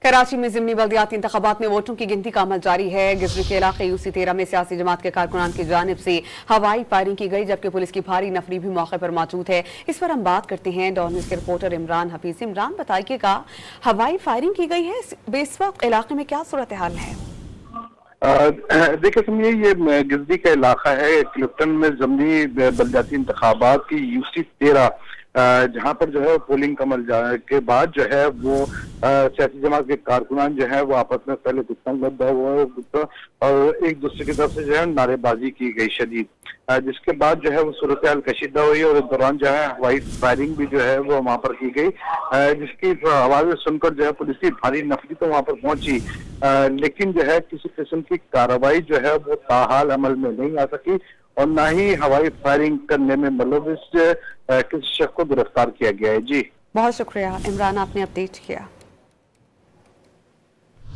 कराची में ज़िमनी बल्दियाती इंतखाबात में वोटों की गिनती का अमल जारी है। गिजरी के इलाके UC13 में सियासी जमात के कारकुनान की जानिब से हवाई फायरिंग की गई, जबकि पुलिस की भारी नफरी भी मौके पर मौजूद है। इस पर हम बात करते हैं डॉन न्यूज़ के रिपोर्टर इमरान हफीज। इमरान, बताइएगा, हवाई फायरिंग की गई है, इस वक्त इलाके में क्या सूरत हाल है? देखिए समझिए, ये गिजरी का इलाका है। क्लिफ्टन में ज़िमनी बल्दियाती इंतखाबात की UC13 जहाँ पर जो है पोलिंग कमल के बाद जो है वो सियासी जमात के कारकुनान जो है वो आपस में पहले गुत्तंगबद्ध हुए और एक दूसरे की तरफ से जो है नारेबाजी की गई शदीद, जिसके बाद जो है वो सूरत हाल कशीदा हुई और इस दौरान जो है हवाई फायरिंग भी जो है वो वहाँ पर की गई, जिसकी आवाज़ें सुनकर जो है पुलिस की भारी नफरी तो वहाँ पर पहुंची, लेकिन जो है किसी किस्म की कार्रवाई जो है वो ताहाल अमल में नहीं आ सकी और ना ही हवाई फायरिंग करने में मुलविस किसी शख्स को गिरफ्तार किया गया है। जी, बहुत शुक्रिया इमरान, आपने अपडेट किया।